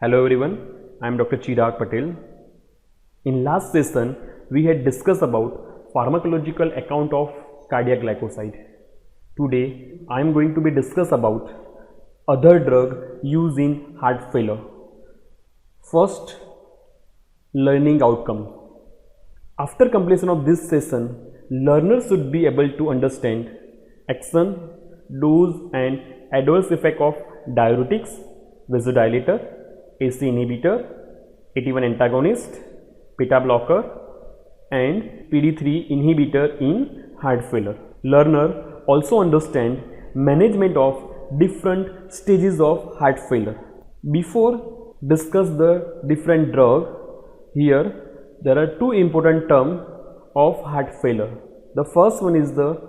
Hello everyone, I am Dr. Chirag Patel. In last session, we had discussed about pharmacological account of cardiac glycoside. Today, I am going to be discuss about other drug used in heart failure. First, learning outcome. After completion of this session, learners should be able to understand action, dose and adverse effect of diuretics, vasodilator, AC inhibitor, AT1 antagonist, beta blocker and PD3 inhibitor in heart failure. Learner also understand management of different stages of heart failure. Before discuss the different drug, here there are two important terms of heart failure. The first one is the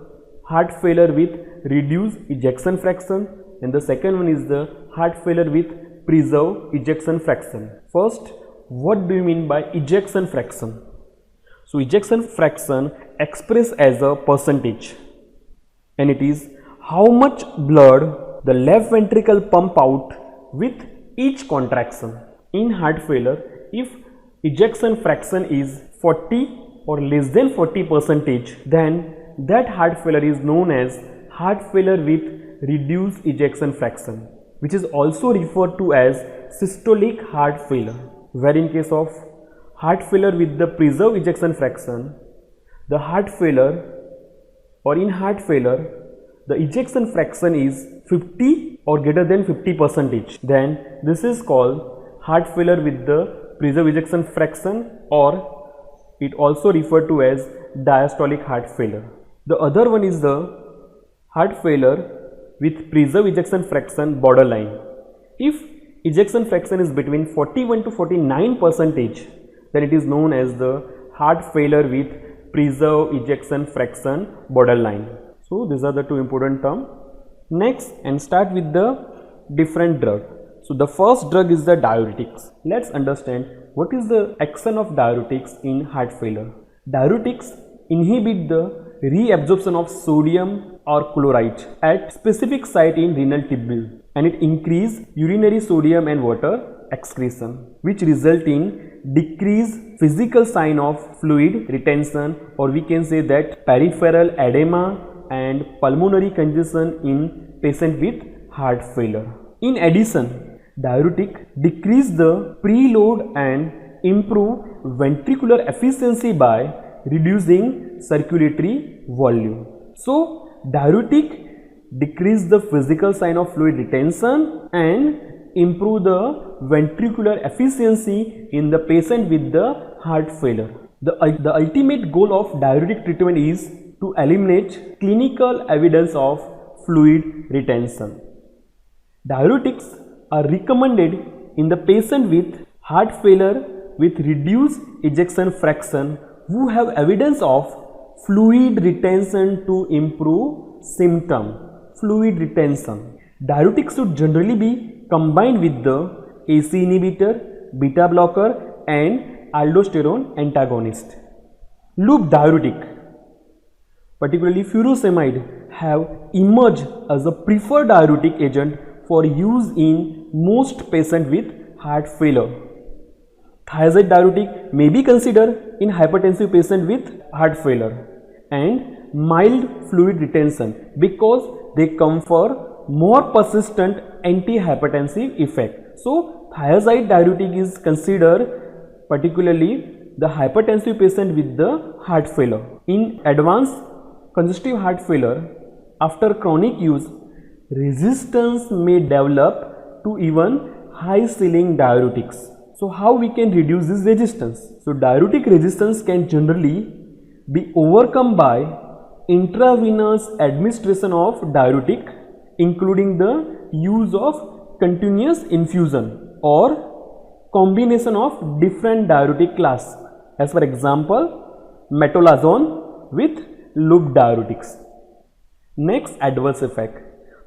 heart failure with reduced ejection fraction and the second one is the heart failure with preserved ejection fraction. First, what do you mean by ejection fraction? So ejection fraction expressed as a percentage and it is how much blood the left ventricle pump out with each contraction. In heart failure, if ejection fraction is 40 or less than 40%, then that heart failure is known as heart failure with reduced ejection fraction, which is also referred to as systolic heart failure, where in case of heart failure with the preserved ejection fraction, the heart failure or in heart failure the ejection fraction is 50 or greater than 50%, then this is called heart failure with the preserved ejection fraction, or it also referred to as diastolic heart failure. The other one is the heart failure with preserved ejection fraction borderline. If ejection fraction is between 41 to 49%, then it is known as the heart failure with preserved ejection fraction borderline. So these are the two important terms. Next, and start with the different drug. So the first drug is the diuretics. Let's understand what is the action of diuretics in heart failure. Diuretics inhibit the reabsorption of sodium or chloride at specific site in renal tubule, and it increase urinary sodium and water excretion, which result in decreased physical sign of fluid retention, or we can say that peripheral edema and pulmonary congestion in patient with heart failure. In addition, diuretic decrease the preload and improve ventricular efficiency by reducing circulatory volume. So diuretic decrease the physical sign of fluid retention and improve the ventricular efficiency in the patient with the heart failure. The ultimate goal of diuretic treatment is to eliminate clinical evidence of fluid retention. Diuretics are recommended in the patient with heart failure with reduced ejection fraction who have evidence of fluid retention to improve symptom fluid retention. Diuretics should generally be combined with the AC inhibitor, beta blocker and aldosterone antagonist. Loop diuretic, particularly furosemide, have emerged as a preferred diuretic agent for use in most patients with heart failure. Thiazide diuretic may be considered in hypertensive patients with heart failure and mild fluid retention because they confer more persistent antihypertensive effect. So thiazide diuretic is considered particularly the hypertensive patient with the heart failure. In advanced congestive heart failure, after chronic use, resistance may develop to even high ceiling diuretics. So how we can reduce this resistance? So diuretic resistance can generally be overcome by intravenous administration of diuretic, including the use of continuous infusion or combination of different diuretic class, as for example metolazone with loop diuretics. Next, adverse effect.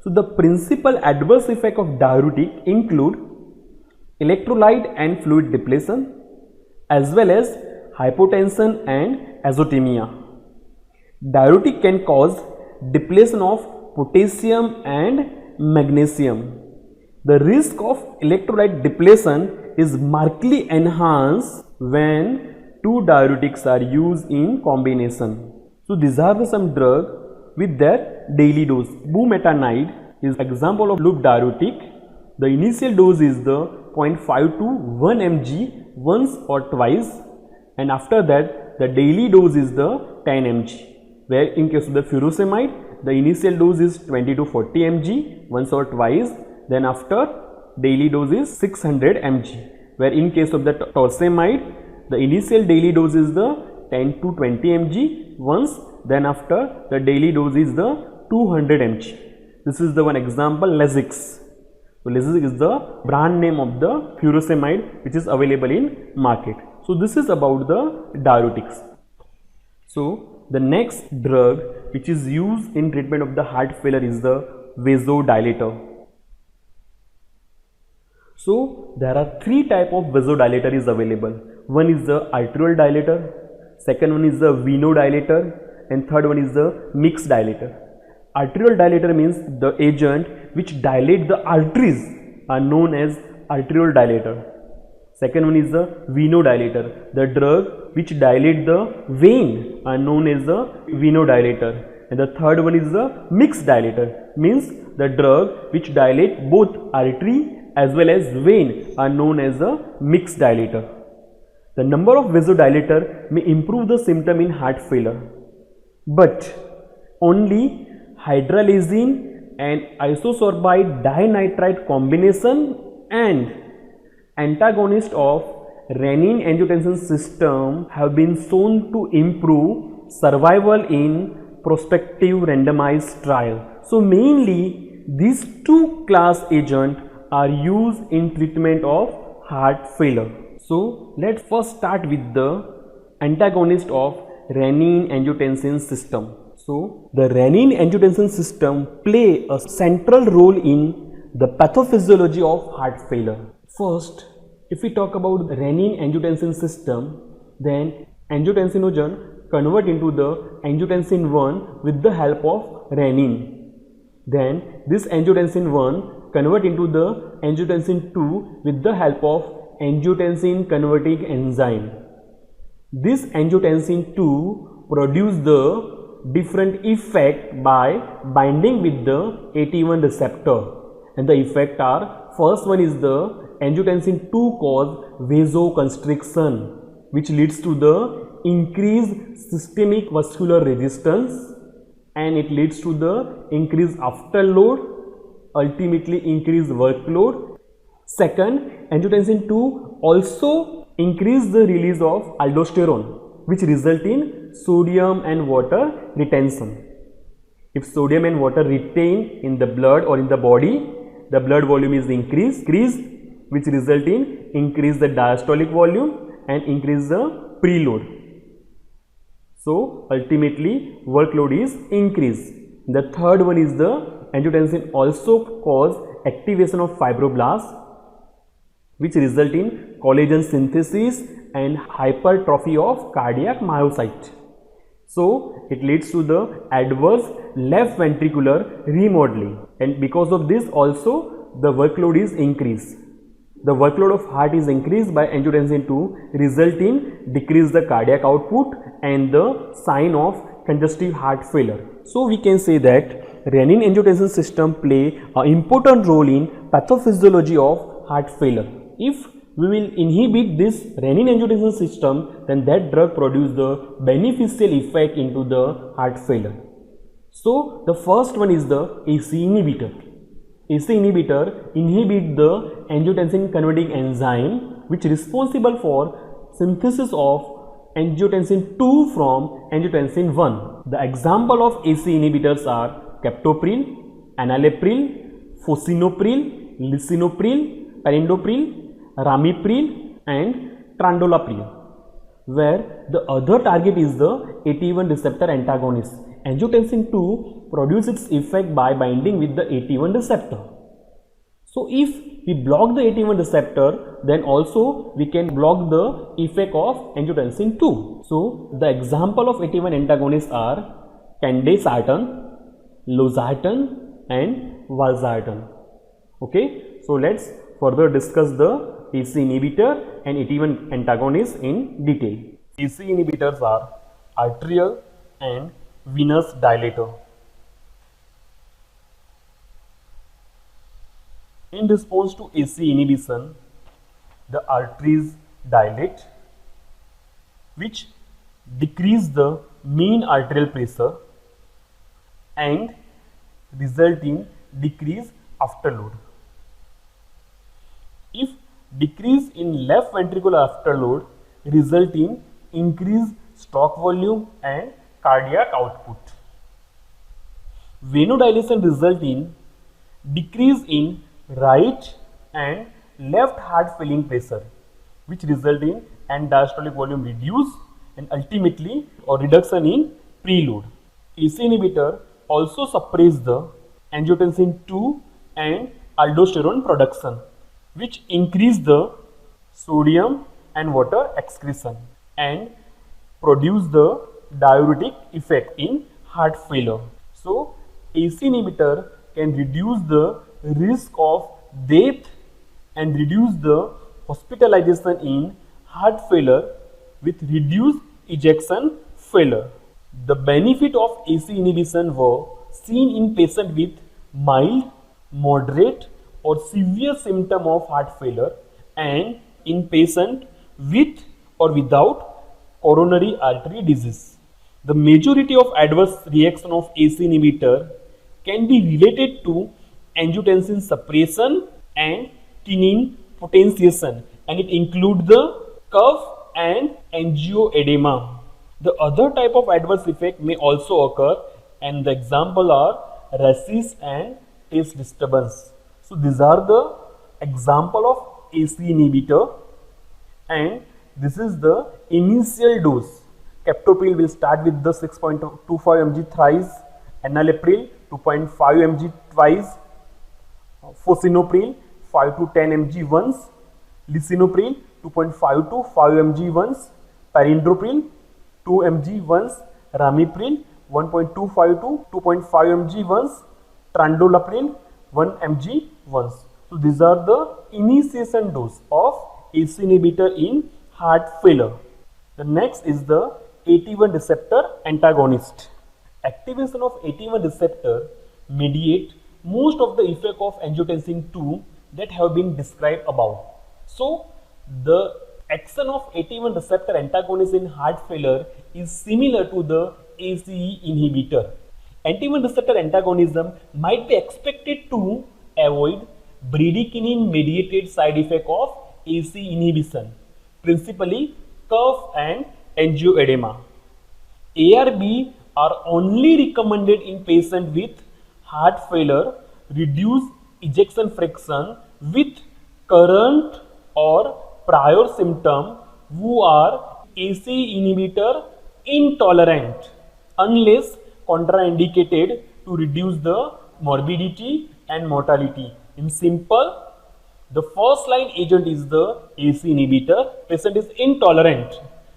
So the principal adverse effect of diuretic include electrolyte and fluid depletion as well as hypotension and azotemia. Diuretic can cause depletion of potassium and magnesium. The risk of electrolyte depletion is markedly enhanced when two diuretics are used in combination. So these are some drugs with their daily dose. Bumetanide is example of loop diuretic. The initial dose is the 0.5 to 1 mg once or twice, and after that the daily dose is the 10 mg, where in case of the furosemide the initial dose is 20 to 40 mg once or twice, then after daily dose is 600 mg, where in case of the torsemide the initial daily dose is the 10 to 20 mg once, then after the daily dose is the 200 mg. This is the one example, Lasix. So Lasix is the brand name of the furosemide which is available in market. So this is about the diuretics. So the next drug which is used in treatment of the heart failure is the vasodilator. So there are three types of vasodilator is available. One is the arterial dilator, second one is the venodilator, and third one is the mixed dilator. Arterial dilator means the agent which dilate the arteries are known as arterial dilator. Second one is the venodilator. The drug which dilate the vein are known as the venodilator. And the third one is the mixed dilator, means the drug which dilate both artery as well as vein are known as a mixed dilator. The number of vasodilator may improve the symptom in heart failure, but only hydralazine and isosorbide dinitrite combination and antagonist of renin-angiotensin system have been shown to improve survival in prospective randomized trial. So mainly these two class agents are used in treatment of heart failure. So let's first start with the antagonist of renin-angiotensin system. So the renin-angiotensin system play a central role in the pathophysiology of heart failure. First, if we talk about renin-angiotensin system, then angiotensinogen convert into the angiotensin 1 with the help of renin. Then this angiotensin 1 convert into the angiotensin 2 with the help of angiotensin converting enzyme. This angiotensin 2 produce the different effect by binding with the AT1 receptor, and the effect are, first one is the angiotensin 2 cause vasoconstriction, which leads to the increased systemic vascular resistance, and it leads to the increased afterload, ultimately increased workload. Second, angiotensin 2 also increase the release of aldosterone, which result in sodium and water retention. If sodium and water retain in the blood or in the body, the blood volume is increased, which result in increase the diastolic volume and increase the preload. So ultimately workload is increased. The third one is the angiotensin also cause activation of fibroblasts, which result in collagen synthesis and hypertrophy of cardiac myocyte. So it leads to the adverse left ventricular remodeling, and because of this also the workload is increased. The workload of heart is increased by angiotensin 2, result in decrease the cardiac output and the sign of congestive heart failure. So we can say that renin-angiotensin system play an important role in pathophysiology of heart failure. If we will inhibit this renin-angiotensin system, then that drug produce the beneficial effect into the heart failure. So the first one is the AC inhibitor. AC inhibitor inhibit the angiotensin converting enzyme, which is responsible for synthesis of angiotensin 2 from angiotensin 1. The example of AC inhibitors are captopril, enalapril, fosinopril, lisinopril, perindopril, ramipril and trandolapril, where the other target is the AT1 receptor antagonist. Angiotensin 2 produces its effect by binding with the AT1 receptor. So if we block the AT1 receptor, then also we can block the effect of angiotensin 2. So the example of AT1 antagonists are candesartan, losartan and valsartan. Okay, So let's further discuss the AC inhibitor and AT1 antagonist in detail. AC inhibitors are arterial and venous dilator. In response to AC inhibition, the arteries dilate, which decrease the mean arterial pressure and result in decrease afterload. If decrease in left ventricular afterload result in increased stroke volume and cardiac output. Venodilation result in decrease in right and left heart filling pressure, which result in end diastolic volume reduce and ultimately or reduction in preload. AC inhibitor also suppress the angiotensin II and aldosterone production, which increase the sodium and water excretion and produce the diuretic effect in heart failure. So, AC inhibitor can reduce the risk of death and reduce the hospitalization in heart failure with reduced ejection failure. The benefit of AC inhibition were seen in patients with mild, moderate or severe symptom of heart failure and in patients with or without coronary artery disease. The majority of adverse reaction of AC inhibitor can be related to angiotensin suppression and renin potentiation, and it includes the cough and angioedema. The other type of adverse effect may also occur, and the example are rashes and taste disturbance. So these are the example of AC inhibitor, and this is the initial dose. Captopril will start with the 6.25 mg thrice, enalapril 2.5 mg twice, fosinopril 5 to 10 mg once, lisinopril 2.5 to 5 mg once, perindopril 2 mg once, ramipril 1.25 to 2.5 mg once, trandolapril 1 mg once. So these are the initiation dose of AC inhibitor in heart failure. The next is the AT1 receptor antagonist. Activation of AT1 receptor mediate most of the effect of angiotensin II that have been described above. So the action of AT1 receptor antagonist in heart failure is similar to the ACE inhibitor. AT1 receptor antagonism might be expected to avoid bradykinin mediated side effect of AC inhibition, principally cough and angioedema. ARB are only recommended in patients with heart failure, reduced ejection fraction with current or prior symptom who are AC inhibitor intolerant unless contraindicated to reduce the morbidity and mortality. In simple, the first line agent is the AC inhibitor, patient is intolerant.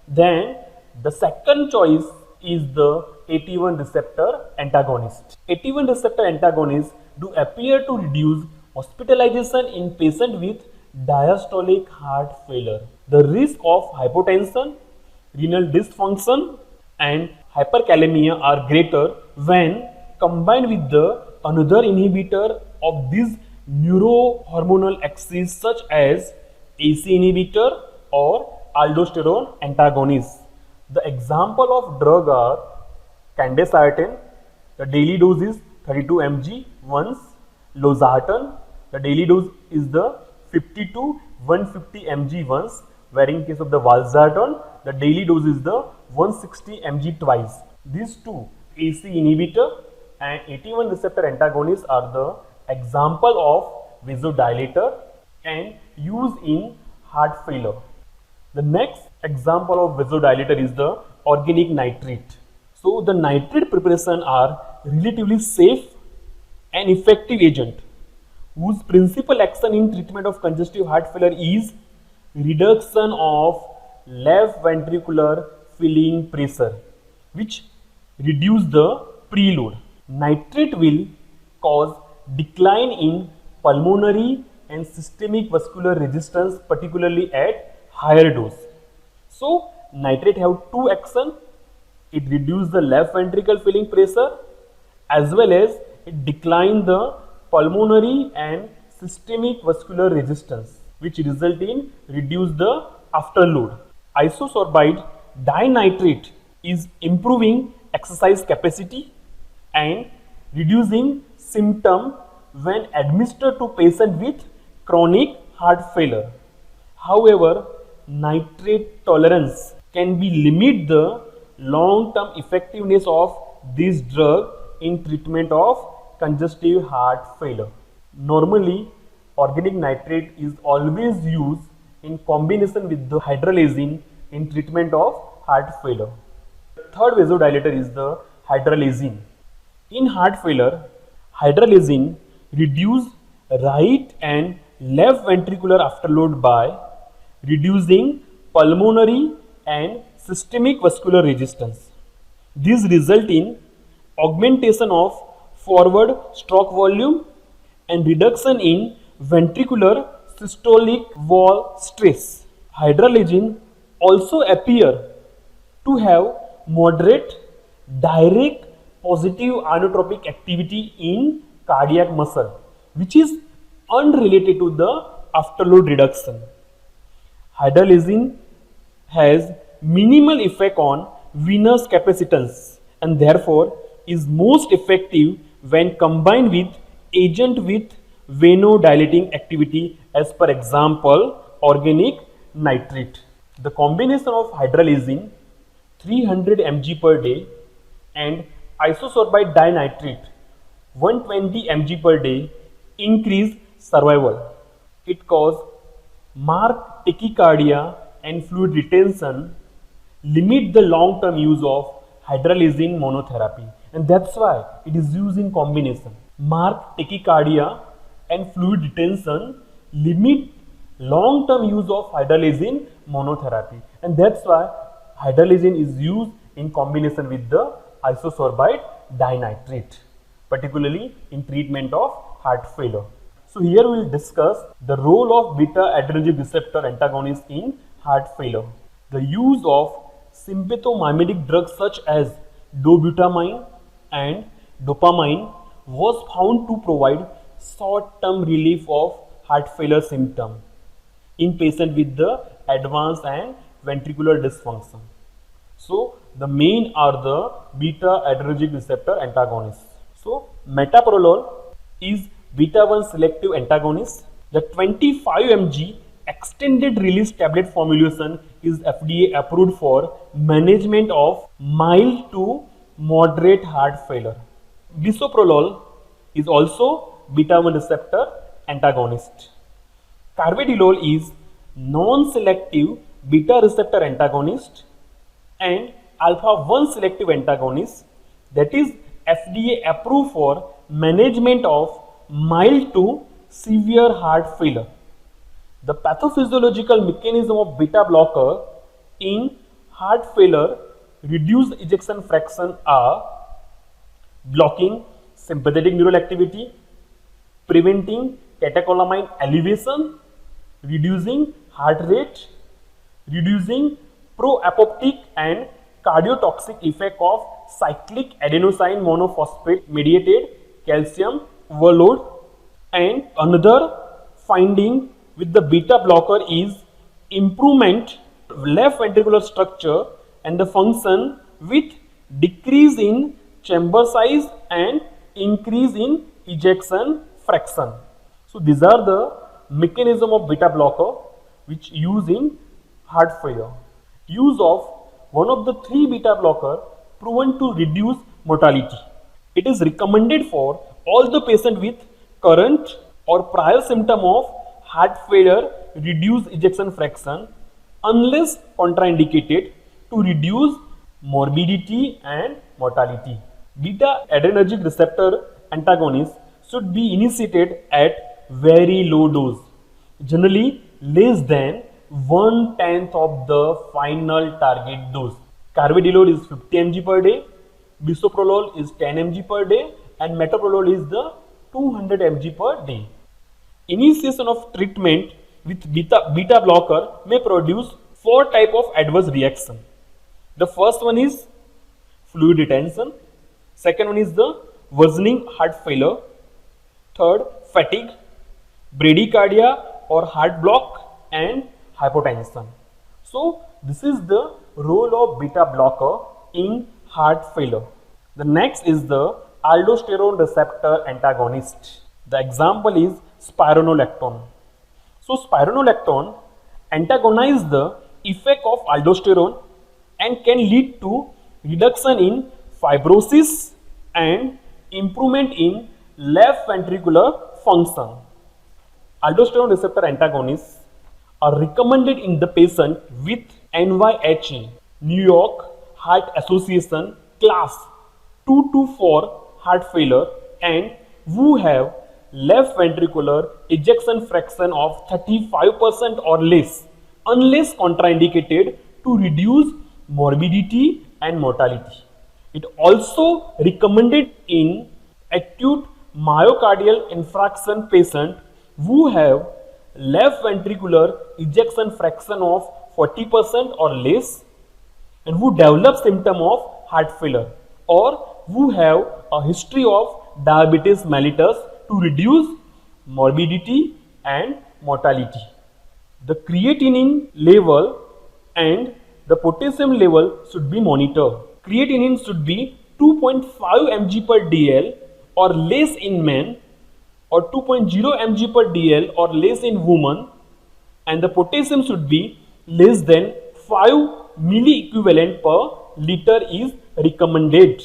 Then the second choice is the AT1 receptor antagonist. AT1 receptor antagonists do appear to reduce hospitalization in patients with diastolic heart failure. The risk of hypotension, renal dysfunction and hyperkalemia are greater when combined with the another inhibitor of these neurohormonal axis such as AC inhibitor or aldosterone antagonist. The example of drug are candesartan, the daily dose is 32 mg once, losartan, the daily dose is the 50 to 150 mg once, where in case of the valsartan, the daily dose is the 160 mg twice. These two, AC inhibitor and AT1 receptor antagonists, are the example of vasodilator and used in heart failure. The next example of vasodilator is the organic nitrate. So the nitrate preparation are relatively safe and effective agent whose principal action in treatment of congestive heart failure is reduction of left ventricular filling pressure, which reduce the preload. Nitrate will cause decline in pulmonary and systemic vascular resistance, particularly at higher dose. So nitrate have two action. It reduce the left ventricle filling pressure as well as it decline the pulmonary and systemic vascular resistance, which result in reduce the afterload. Isosorbide dinitrate is improving exercise capacity and reducing symptom when administered to patient with chronic heart failure. However, nitrate tolerance can be limit the long-term effectiveness of this drug in treatment of congestive heart failure. Normally, organic nitrate is always used in combination with the hydralazine in treatment of heart failure. The third vasodilator is the hydralazine. In heart failure, hydralazine reduce right and left ventricular afterload by reducing pulmonary and systemic vascular resistance. This result in augmentation of forward stroke volume and reduction in ventricular systolic wall stress. Hydralazine also appear to have moderate direct positive inotropic activity in cardiac muscle, which is unrelated to the afterload reduction. Hydralazine has minimal effect on venous capacitance and therefore is most effective when combined with agent with venodilating activity, as per example organic nitrate. The combination of hydralazine 300 mg per day and isosorbide dinitrate 120 mg per day increase survival. It causes marked tachycardia and fluid retention, limit the long-term use of hydralazine monotherapy, and that's why it is used in combination. Marked tachycardia and fluid retention limit long-term use of hydralazine monotherapy, and that's why hydralazine is used in combination with the isosorbide dinitrate, particularly in treatment of heart failure. So here we will discuss the role of beta adrenergic receptor antagonist in heart failure. The use of sympathomimetic drugs such as dobutamine and dopamine was found to provide short-term relief of heart failure symptom in patients with the advanced and ventricular dysfunction. So the main are the beta adrenergic receptor antagonists. So metoprolol is beta 1 selective antagonist. The 25 mg extended release tablet formulation is FDA approved for management of mild to moderate heart failure. Bisoprolol is also beta 1 receptor antagonist. Carvedilol is non-selective beta receptor antagonist and alpha 1 selective antagonist that is FDA approved for management of mild to severe heart failure. The pathophysiological mechanism of beta blocker in heart failure reduced ejection fraction are blocking sympathetic neural activity, preventing catecholamine elevation, reducing heart rate, reducing pro-apoptic and cardiotoxic effect of cyclic adenosine monophosphate mediated calcium overload. And another finding with the beta blocker is improvement left ventricular structure and the function with decrease in chamber size and increase in ejection fraction. So these are the mechanism of beta blocker which use in heart failure. Use of one of the three beta blocker proven to reduce mortality. It is recommended for all the patients with current or prior symptom of heart failure reduced ejection fraction unless contraindicated to reduce morbidity and mortality. Beta adrenergic receptor antagonist should be initiated at very low dose, generally less than 1/10 of the final target dose. Carvedilol is 50 mg per day, bisoprolol is 10 mg per day and metoprolol is the 200 mg per day. Initiation of treatment with beta blocker may produce 4 types of adverse reaction. The first one is fluid retention, second one is the worsening heart failure, third fatigue, bradycardia or heart block, and hypotension. So this is the role of beta blocker in heart failure. The next is the aldosterone receptor antagonist. The example is spironolactone. So spironolactone antagonizes the effect of aldosterone and can lead to reduction in fibrosis and improvement in left ventricular function. Aldosterone receptor antagonists are recommended in the patient with NYHA, New York Heart Association class 2 to 4 heart failure, and who have left ventricular ejection fraction of 35% or less, unless contraindicated, to reduce morbidity and mortality. It also recommended in acute myocardial infarction patient who have left ventricular ejection fraction of 40% or less and who develop symptom of heart failure, or who have a history of diabetes mellitus, to reduce morbidity and mortality. The creatinine level and the potassium level should be monitored. Creatinine should be 2.5 mg per dl or less in men, or 2.0 mg per dl or less in women, and the potassium should be less than 5 milliequivalent per liter is recommended.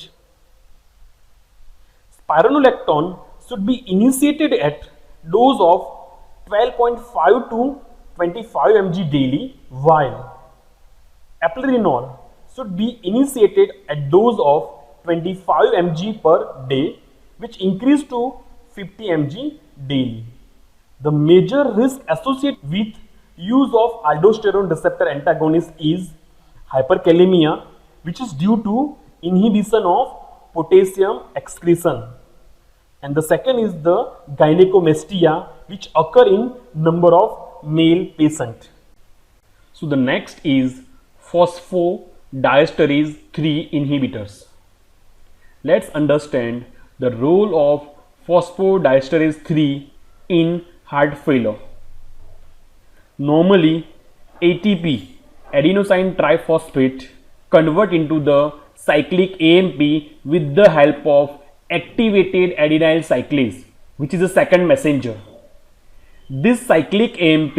Spironolactone should be initiated at dose of 12.5 to 25 mg daily, while eplerenone should be initiated at dose of 25 mg per day, which increase to 50 mg daily. The major risk associated with use of aldosterone receptor antagonist is hyperkalemia, which is due to inhibition of potassium excretion, and the second is the gynecomastia, which occur in number of male patients. So the next is phosphodiesterase 3 inhibitors. Let's understand the role of phosphodiesterase 3 in heart failure. Normally, ATP, adenosine triphosphate, convert into the cyclic AMP with the help of activated adenyl cyclase, which is the second messenger. This cyclic AMP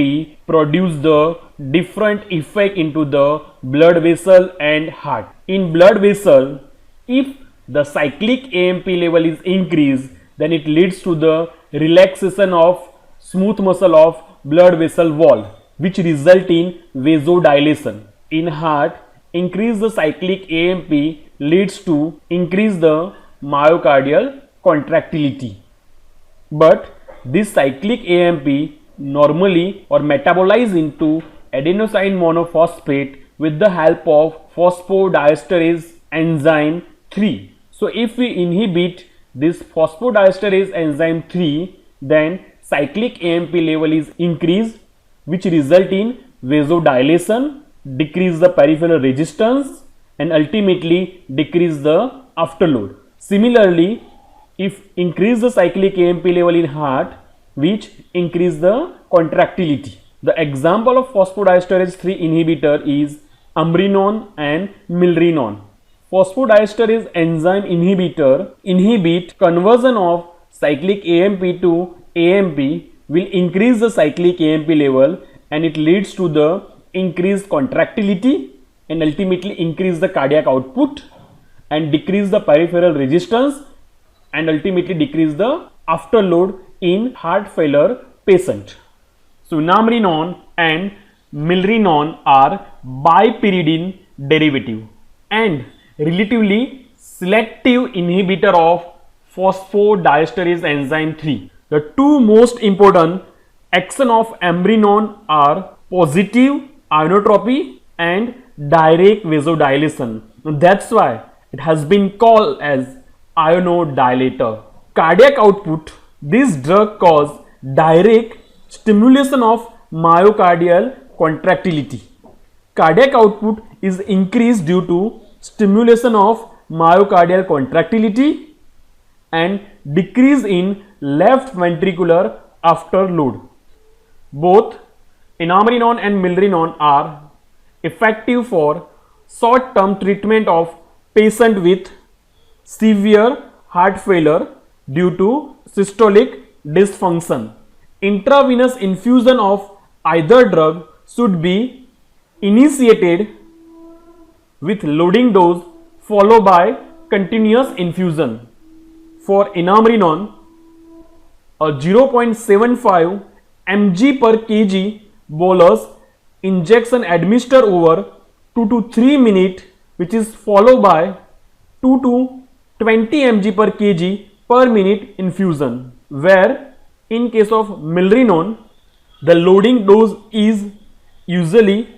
produce the different effect into the blood vessel and heart. In blood vessel, if the cyclic AMP level is increased, then it leads to the relaxation of smooth muscle of blood vessel wall, which result in vasodilation. In heart, increase the cyclic AMP leads to increase the myocardial contractility. But this cyclic AMP normally or metabolize into adenosine monophosphate with the help of phosphodiesterase enzyme 3. So if we inhibit this phosphodiesterase enzyme 3, then cyclic AMP level is increased, which result in vasodilation, decrease the peripheral resistance, and ultimately decrease the afterload. Similarly, if increase the cyclic AMP level in heart, which increase the contractility. The example of phosphodiesterase 3 inhibitor is ambrinon and milrinone. Phosphodiesterase enzyme inhibitor inhibit conversion of cyclic AMP to AMP, will increase the cyclic AMP level, and it leads to the increased contractility and ultimately increase the cardiac output and decrease the peripheral resistance and ultimately decrease the afterload in heart failure patient. So namrinone and milrinone are bipyridine derivative and relatively selective inhibitor of phosphodiesterase enzyme 3. The two most important action of ambrinon are positive ionotropy and direct vasodilation. That's why it has been called as ionodilator. Cardiac output, this drug cause direct stimulation of myocardial contractility. Cardiac output is increased due to stimulation of myocardial contractility and decrease in left ventricular afterload. Both enomerenone and milrinone are effective for short-term treatment of patient with severe heart failure due to systolic dysfunction. Intravenous infusion of either drug should be initiated with loading dose followed by continuous infusion. For enomerenone, a 0.75 mg per kg bolus injection administered over 2 to 3 minutes, which is followed by 2 to 20 mg per kg per minute infusion, where in case of milrinone the loading dose is usually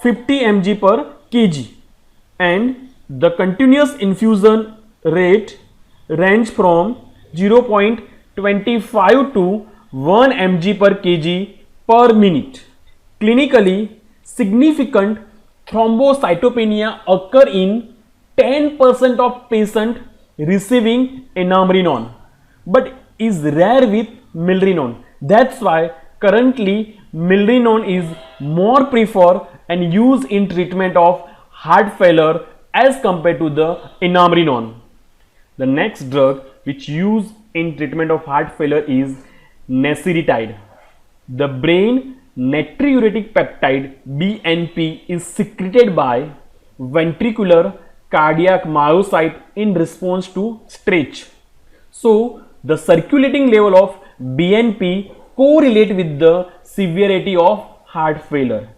50 mg per kg and the continuous infusion rate range from 0.25 to 1 mg per kg per minute. Clinically, significant thrombocytopenia occur in 10% of patients receiving enomerenone, but is rare with milrinone. That's why currently milrinone is more preferred and used in treatment of heart failure as compared to the enomerenone. The next drug which used in treatment of heart failure is nesiritide. The brain natriuretic peptide BNP is secreted by ventricular cardiac myocyte in response to stretch. So the circulating level of BNP correlate with the severity of heart failure.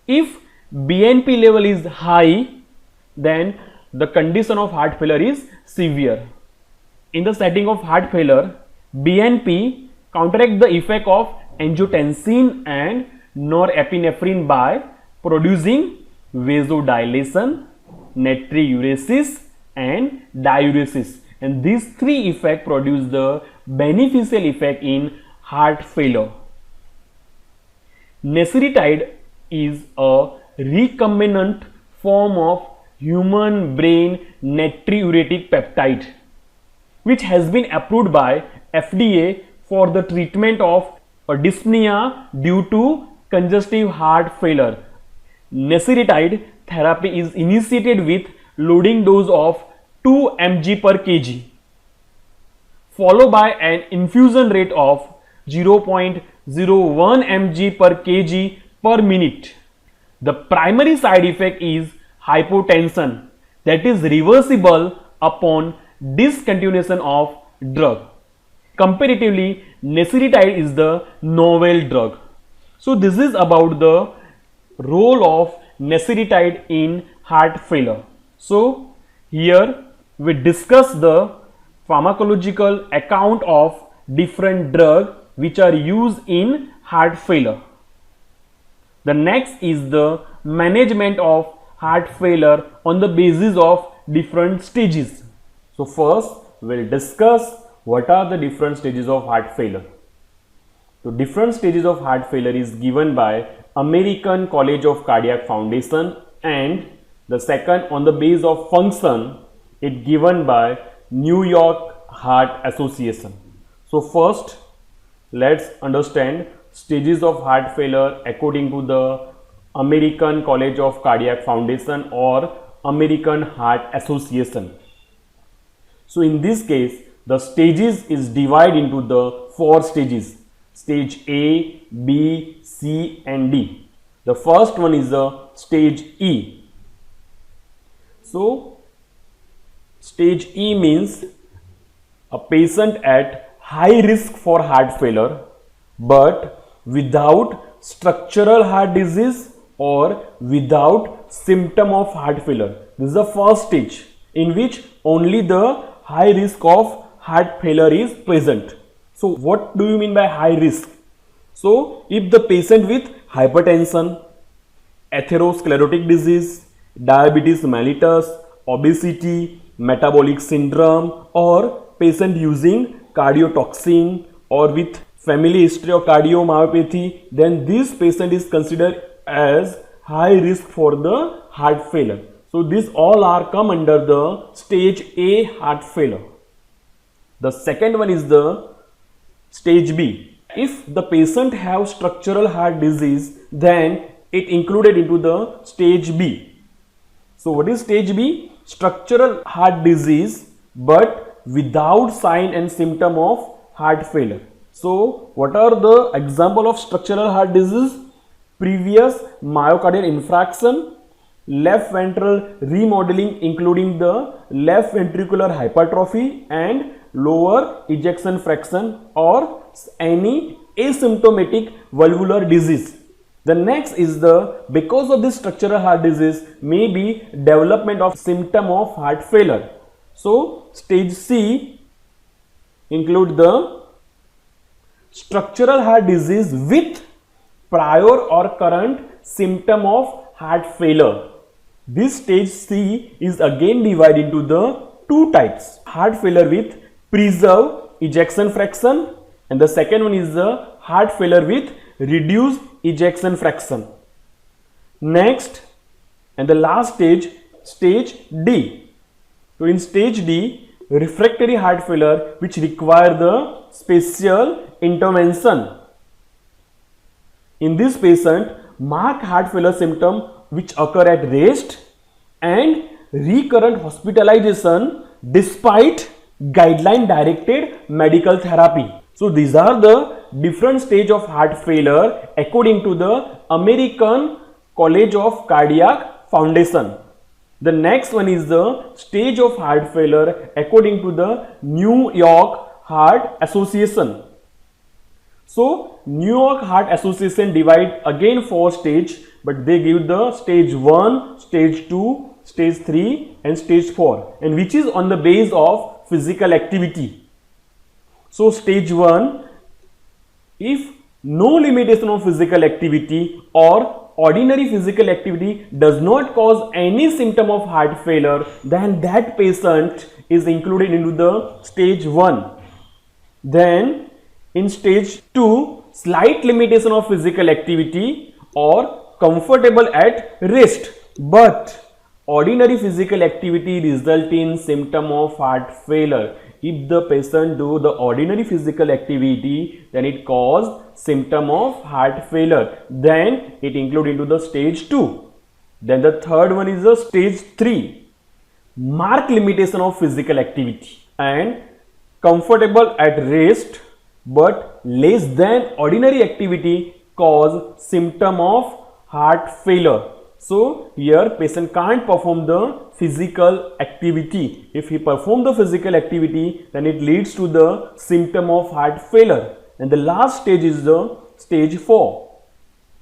If BNP level is high, then the condition of heart failure is severe. In the setting of heart failure, BNP counteract the effect of angiotensin and norepinephrine by producing vasodilation, natriuresis and diuresis, and these three effects produce the beneficial effect in heart failure. Nesiritide is a recombinant form of human brain natriuretic peptide which has been approved by FDA for the treatment of dyspnea due to congestive heart failure. Nesiritide therapy is initiated with loading dose of 2 mg per kg followed by an infusion rate of 0.01 mg per kg per minute. The primary side effect is hypotension that is reversible upon discontinuation of drug. Comparatively, nesiritide is the novel drug. So this is about the role of nesiritide in heart failure. So here we discuss the pharmacological account of different drugs which are used in heart failure. The next is the management of heart failure on the basis of different stages. So first we'll discuss what are the different stages of heart failure. So different stages of heart failure is given by American College of Cardiac Foundation, and the second on the base of function it given by New York Heart Association. So first let's understand stages of heart failure according to the American College of Cardiac Foundation or American Heart Association. So in this case the stages is divided into the 4 stages: stage A, B, C and D. The first one is the stage E. So stage E means a patient at high risk for heart failure but without structural heart disease or without symptom of heart failure. This is the first stage in which only the high risk of heart failure is present. So what do you mean by high risk? So if the patient with hypertension, atherosclerotic disease, diabetes mellitus, obesity, metabolic syndrome, or patient using cardiotoxin or with family history of cardiomyopathy, then this patient is considered as high risk for the heart failure. So these all are come under the stage A heart failure. The second one is the stage B. If the patient have structural heart disease, then it included into the stage B. So what is stage B? Structural heart disease but without sign and symptom of heart failure. So what are the example of structural heart disease? Previous myocardial infarction, left ventral remodeling including the left ventricular hypertrophy and lower ejection fraction, or any asymptomatic valvular disease. The next is the, because of this structural heart disease, may be development of symptom of heart failure. So stage C include the structural heart disease with prior or current symptom of heart failure. This stage C is again divided into the two types: heart failure with preserved ejection fraction, and the second one is the heart failure with reduced ejection fraction. Next and the last stage, stage D. So in stage D, refractory heart failure which require the special intervention. In this patient, marked heart failure symptom which occur at rest and recurrent hospitalization despite guideline directed medical therapy. So these are the different stage of heart failure according to the American College of Cardiac Foundation. The next one is the stage of heart failure according to the New York Heart Association. So New York Heart Association divide again 4 stage, but they give the stage 1, stage 2, stage 3 and stage 4, and which is on the base of physical activity. So stage 1, if no limitation of physical activity or ordinary physical activity does not cause any symptom of heart failure, then that patient is included into the stage 1. Then in stage 2, slight limitation of physical activity or comfortable at rest, but ordinary physical activity result in symptom of heart failure. If the patient do the ordinary physical activity, then it cause symptom of heart failure. Then it include into the stage 2. Then the third one is the stage 3. Marked limitation of physical activity and comfortable at rest but less than ordinary activity cause symptom of heart failure. So here patient can't perform the physical activity. If he perform the physical activity, then it leads to the symptom of heart failure. And the last stage is the stage 4,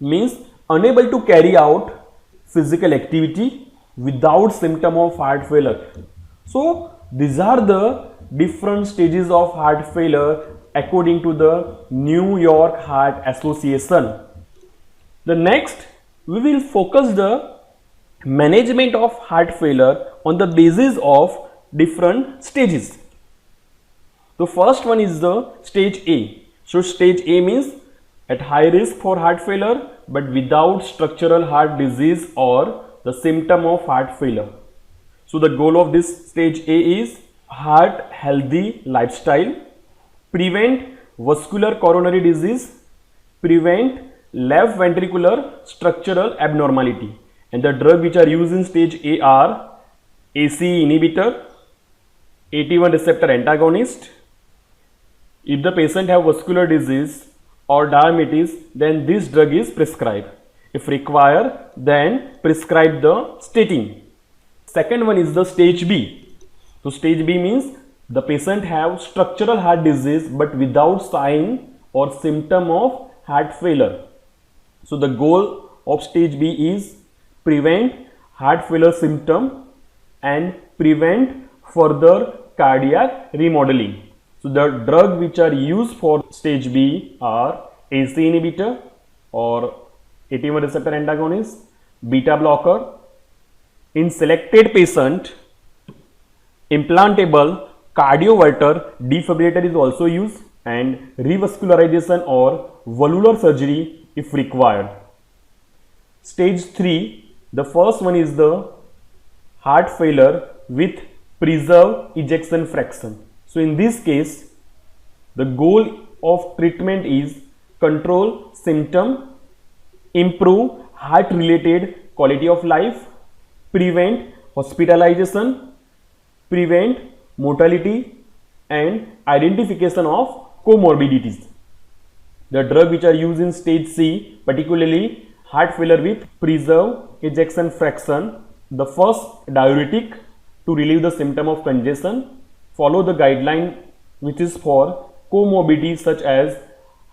means unable to carry out physical activity without symptom of heart failure. So these are the different stages of heart failure according to the New York Heart Association. The next, we will focus the management of heart failure on the basis of different stages. The first one is the stage A. So stage A means at high risk for heart failure but without structural heart disease or the symptom of heart failure. So the goal of this stage A is heart healthy lifestyle, prevent vascular coronary disease, prevent left ventricular structural abnormality, and the drug which are used in stage A are ACE inhibitor, AT1 receptor antagonist. If the patient have vascular disease or diabetes, then this drug is prescribed. If require, then prescribe the statin. Second one is the stage B. So stage B means the patient have structural heart disease but without sign or symptom of heart failure. So the goal of stage B is prevent heart failure symptom and prevent further cardiac remodeling. So the drug which are used for stage B are ACE inhibitor or AT1 receptor antagonist, beta blocker. In selected patient, implantable cardioverter defibrillator is also used, and revascularization or valvular surgery if required. Stage 3, the first one is the heart failure with preserved ejection fraction. So in this case, the goal of treatment is control symptom, improve heart related quality of life, prevent hospitalization, prevent mortality, and identification of comorbidities. The drug which are used in stage C, particularly heart failure with preserved ejection fraction, the first diuretic to relieve the symptom of congestion, follow the guideline which is for comorbidities such as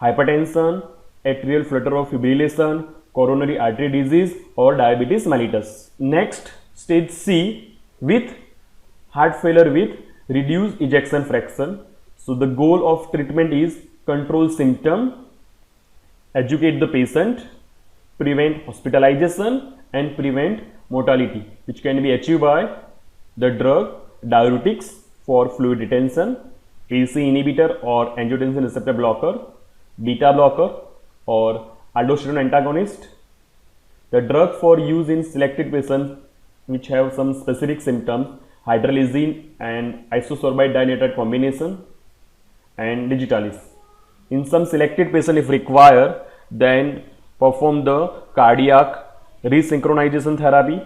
hypertension, atrial flutter or fibrillation, coronary artery disease or diabetes mellitus. Next, stage C with heart failure with reduced ejection fraction. So the goal of treatment is control symptom, educate the patient, prevent hospitalization and prevent mortality, which can be achieved by the drug diuretics for fluid retention, AC inhibitor or angiotensin receptor blocker, beta blocker or aldosterone antagonist. The drug for use in selected patients which have some specific symptoms, hydralazine and isosorbide dinitrate combination and digitalis. In some selected patient, if required, then perform the cardiac resynchronization therapy,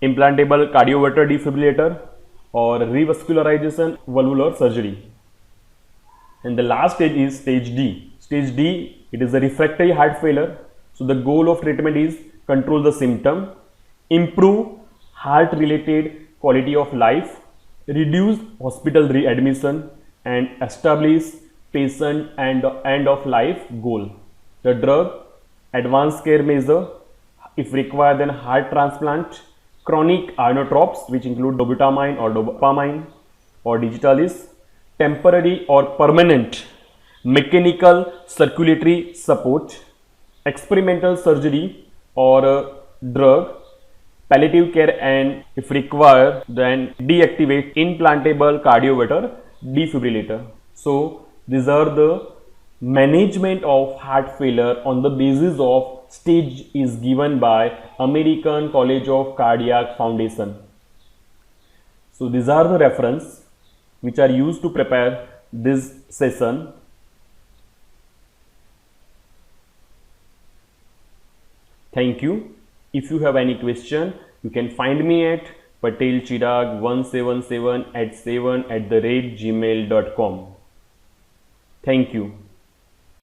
implantable cardioverter defibrillator or revascularization valvular surgery. And the last stage is stage D. Stage D, it is a refractory heart failure. So the goal of treatment is control the symptom, improve heart related quality of life, reduce hospital readmission and establish patient and end of life goal. The drug advanced care measure, if required, then heart transplant, chronic inotropes which include dobutamine or dopamine or digitalis, temporary or permanent mechanical circulatory support, experimental surgery or drug, palliative care, and if required, then deactivate implantable cardioverter defibrillator. So these are the management of heart failure on the basis of stage is given by American College of Cardiac Foundation. So these are the reference which are used to prepare this session. Thank you. If you have any question, you can find me at patelchirag177@7@gmail.com. Thank you.